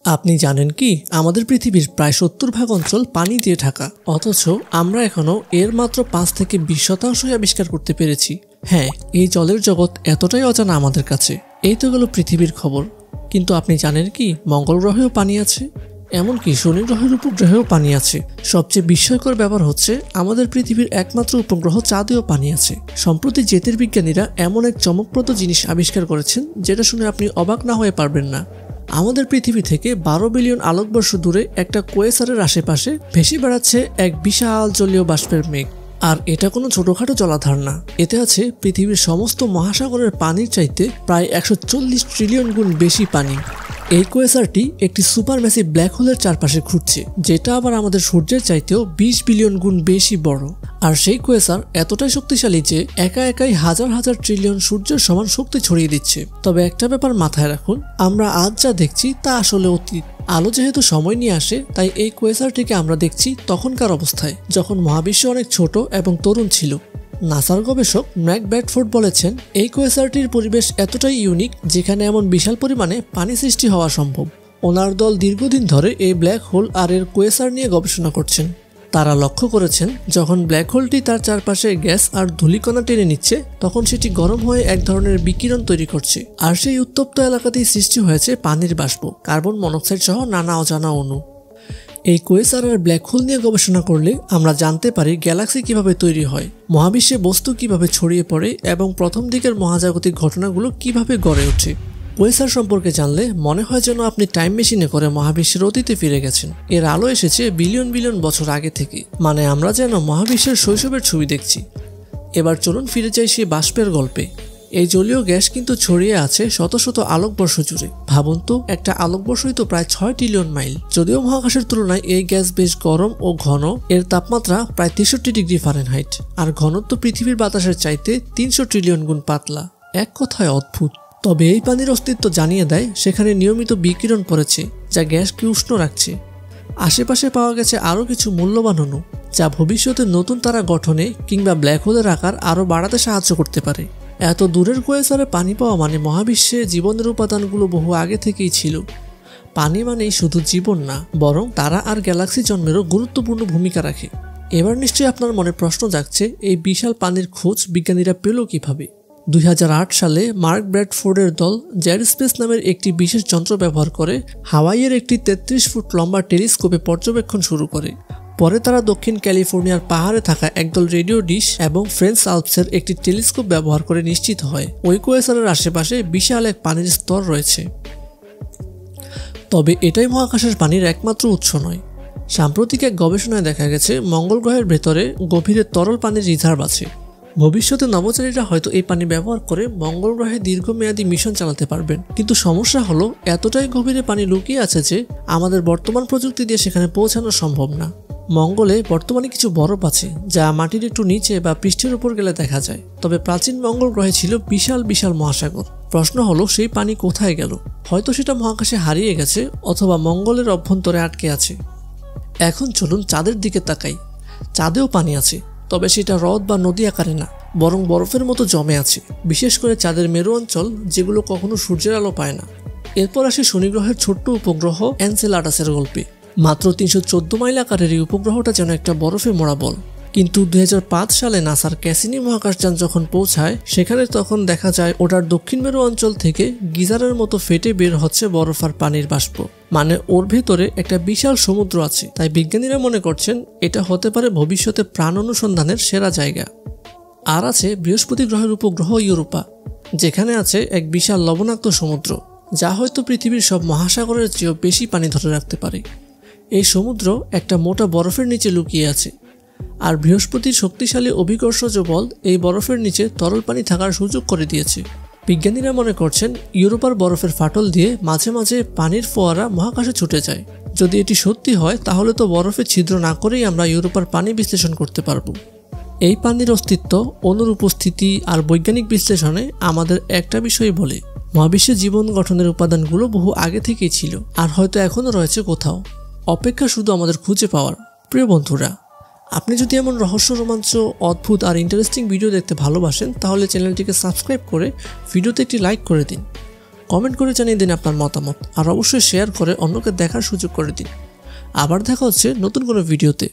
আপনি জানেন কি আমাদের পৃথিবীর প্রায় ৭০ ভাগ অঞ্চল পানি দিয়ে ঢাকা, অথচ আমরা এখনো এর মাত্র ৫ থেকে ২০% আবিষ্কার করতে পেরেছি। হ্যাঁ, এই জলের জগৎ এতটাই অজানা আমাদের কাছে। এই তো গেল পৃথিবীর খবর, কিন্তু আপনি জানেন কি মঙ্গল গ্রহেও পানি আছে, এমনকি শনি গ্রহের উপগ্রহেও পানি আছে। সবচেয়ে বিস্ময়কর ব্যাপার হচ্ছে আমাদের পৃথিবীর একমাত্র উপগ্রহ চাঁদেও পানি আছে। সম্প্রতি জ্যোতির্বিজ্ঞানীরা এমন এক চমকপ্রদ জিনিস আবিষ্কার করেছেন যেটা শুনে আপনি অবাক না হয়ে পারবেন না। আমাদের পৃথিবী থেকে ১২ বিলিয়ন আলোকবর্ষ দূরে একটা কোয়েসারের আশেপাশে ভেসে বেড়াচ্ছে এক বিশাল জলীয় বাষ্পের মেঘ। আর এটা কোনো ছোটখাটো জলাধার না, এতে আছে পৃথিবীর সমস্ত মহাসাগরের পানির চাইতে প্রায় ১৪০ ট্রিলিয়ন গুণ বেশি পানি। এই কোয়েসারটি একটি সুপারম্যাসিভ ব্ল্যাক হোলের চারপাশে ঘুরছে, যেটা আবার আমাদের সূর্যের চাইতেও ২০ বিলিয়ন গুণ বেশি বড়। আর সেই কোয়েসার এতটাই শক্তিশালী যে একাই হাজার হাজার ট্রিলিয়ন সূর্যের সমান শক্তি ছড়িয়ে দিচ্ছে। তবে একটা ব্যাপার মাথায় রাখুন, আমরা আজ যা দেখছি তা আসলে অতীত। আলো যেহেতু সময় নিয়ে আসে, তাই এই কোয়েসারটিকে আমরা দেখছি তখনকার অবস্থায়, যখন মহাবিশ্ব অনেক ছোট এবং তরুণ ছিল। নাসার গবেষক ম্যাক ব্র্যাডফোর্ড বলেছেন, এই কোয়েসারটির পরিবেশ এতটাই ইউনিক যেখানে এমন বিশাল পরিমাণে পানি সৃষ্টি হওয়া সম্ভব। ওনার দল দীর্ঘদিন ধরে এই ব্ল্যাক হোল আর এর কোয়েসার নিয়ে গবেষণা করছেন। তারা লক্ষ্য করেছেন, যখন ব্ল্যাক হোলটি তার চারপাশে গ্যাস আর ধূলিকণা টেনে নিচ্ছে, তখন সেটি গরম হয়ে এক ধরনের বিকিরণ তৈরি করছে। আর সেই উত্তপ্ত এলাকাতেই সৃষ্টি হয়েছে পানির বাষ্প, কার্বন মনোক্সাইড সহ নানা অজানা অণু। এই কোয়েসার আর ব্ল্যাক হোল নিয়ে গবেষণা করলে আমরা জানতে পারি গ্যালাক্সি কিভাবে তৈরি হয়, মহাবিশ্বে বস্তু কিভাবে ছড়িয়ে পড়ে এবং প্রথম দিকের মহাজাগতিক ঘটনাগুলো কিভাবে গড়ে ওঠে। কোয়েসার সম্পর্কে জানলে মনে হয় যেন আপনি টাইম মেশিনে করে মহাবিশ্বের অতীতে ফিরে গেছেন। এর আলো এসেছে বিলিয়ন বিলিয়ন বছর আগে থেকে, মানে আমরা যেন মহাবিশ্বের শৈশবের ছবি দেখছি। এবার চলুন ফিরে যাই সেই বাষ্পের গল্পে। এই জলীয় গ্যাস কিন্তু ছড়িয়ে আছে শত শত আলোকবর্ষ জুড়ে। ভাবুন তো, একটা আলোকবর্ষই তো প্রায় ৬ ট্রিলিয়ন মাইল। যদিও মহাকাশের তুলনায় এই গ্যাস বেশ গরম ও ঘন, এর তাপমাত্রা প্রায় ৬৩ ডিগ্রি ফারেনহাইট, আর ঘনত্ব পৃথিবীর বাতাসের চাইতে ৩০০ ট্রিলিয়ন গুণ পাতলা। এক কথায় অদ্ভুত। তবে এই পানির অস্তিত্ব জানিয়ে দেয় সেখানে নিয়মিত বিকিরণ পড়েছে, যা গ্যাসকে উষ্ণ রাখছে। আশেপাশে পাওয়া গেছে আরও কিছু মূল্যবান অণু, যা ভবিষ্যতে নতুন তারা গঠনে কিংবা ব্ল্যাক হোলের আকার আরও বাড়াতে সাহায্য করতে পারে। এত দূরের কোয়েসারে পানি পাওয়া মানে মহাবিশ্বে জীবনের উপাদানগুলো বহু আগে থেকেই ছিল। পানি মানেই শুধু জীবন না, বরং তারা আর গ্যালাক্সি জন্মেরও গুরুত্বপূর্ণ ভূমিকা রাখে। এবার নিশ্চয়ই আপনার মনে প্রশ্ন জাগছে, এই বিশাল পানির খোঁজ বিজ্ঞানীরা পেল কিভাবে? ২০০৮ সালে মার্ক ব্র্যাডফোর্ডের দল জেড স্পেস নামের একটি বিশেষ যন্ত্র ব্যবহার করে হাওয়াইয়ের একটি ৩৩ ফুট লম্বা টেলিস্কোপে পর্যবেক্ষণ শুরু করে। পরে তারা দক্ষিণ ক্যালিফোর্নিয়ার পাহাড়ে থাকা একদল রেডিও ডিশ এবং ফ্রেঞ্চ আলপসের একটি টেলিস্কোপ ব্যবহার করে নিশ্চিত হয় ওই কোয়েসারের আশেপাশে বিশাল এক পানির স্তর রয়েছে। তবে এটাই মহাকাশের পানির একমাত্র উৎস নয়। সাম্প্রতিক এক গবেষণায় দেখা গেছে মঙ্গল গ্রহের ভেতরে গভীরে তরল পানির রিজার্ভ আছে। ভবিষ্যতে নভোচারীরা হয়তো এই পানি ব্যবহার করে মঙ্গল গ্রহে দীর্ঘমেয়াদী মিশন চালাতে পারবেন। কিন্তু সমস্যা হলো, এতটাই গভীরে পানি লুকিয়ে আছে যে আমাদের বর্তমান প্রযুক্তি দিয়ে সেখানে পৌঁছানো সম্ভব না। মঙ্গলে বর্তমানে কিছু বরফ আছে যা মাটির একটু নিচে বা পৃষ্ঠের উপর গেলে দেখা যায়। তবে প্রাচীন মঙ্গল গ্রহে ছিল বিশাল বিশাল মহাসাগর। প্রশ্ন হলো, সেই পানি কোথায় গেল? হয়তো সেটা মহাকাশে হারিয়ে গেছে, অথবা মঙ্গলের অভ্যন্তরে আটকে আছে। এখন চলুন চাঁদের দিকে তাকাই। চাঁদেও পানি আছে, তবে সেটা হ্রদ বা নদী আকারে না, বরং বরফের মতো জমে আছে, বিশেষ করে চাঁদের মেরু অঞ্চল, যেগুলো কখনো সূর্যের আলো পায় না। এরপর আসে শনি গ্রহের ছোট্ট উপগ্রহ এনসেলাডাসের গল্পে। মাত্র ৩১৪ মাইল আকারের এই উপগ্রহটা যেন একটা বরফে মোড়া বল। কিন্তু ২০০৫ সালে নাসার ক্যাসিনি মহাকাশযান যখন পৌঁছায়, সেখানে তখন দেখা যায় ওটার দক্ষিণ মেরু অঞ্চল থেকে গিজারের মতো ফেটে বের হচ্ছে বরফ আর পানির বাষ্প। মানে ওর ভেতরে একটা বিশাল সমুদ্র আছে। তাই বিজ্ঞানীরা মনে করছেন এটা হতে পারে ভবিষ্যতে প্রাণ অনুসন্ধানের সেরা জায়গা। আর আছে বৃহস্পতি গ্রহের উপগ্রহ ইউরোপা, যেখানে আছে এক বিশাল লবণাক্ত সমুদ্র, যা হয়তো পৃথিবীর সব মহাসাগরের চেয়েও বেশি পানি ধরে রাখতে পারে। এই সমুদ্র একটা মোটা বরফের নিচে লুকিয়ে আছে, আর বৃহস্পতির শক্তিশালী অভিকর্ষজ বল এই বরফের নিচে তরল পানি থাকার সুযোগ করে দিয়েছে। বিজ্ঞানীরা মনে করছেন ইউরোপার বরফের ফাটল দিয়ে মাঝে মাঝে পানির ফোয়ারা মহাকাশে ছুটে যায়। যদি এটি সত্যি হয়, তাহলে তো বরফে ছিদ্র না করেই আমরা ইউরোপার পানি বিশ্লেষণ করতে পারবো। এই পানির অস্তিত্ব, অনুর উপস্থিতি আর বৈজ্ঞানিক বিশ্লেষণে আমাদের একটা বিষয় বলে, মহাবিশ্বে জীবন গঠনের উপাদানগুলো বহু আগে থেকেই ছিল, আর হয়তো এখনও রয়েছে কোথাও, অপেক্ষা শুধু আমাদের খুঁজে পাওয়ার। প্রিয় বন্ধুরা, আপনি যদি এমন রহস্য, রোমাঞ্চ, অদ্ভুত আর ইন্টারেস্টিং ভিডিও দেখতে ভালোবাসেন, তাহলে চ্যানেলটিকে সাবস্ক্রাইব করে ভিডিওতে একটি লাইক করে দিন। কমেন্ট করে জানিয়ে দিন আপনার মতামত, আর অবশ্যই শেয়ার করে অন্যকে দেখার সুযোগ করে দিন। আবার দেখা হচ্ছে নতুন কোনো ভিডিওতে।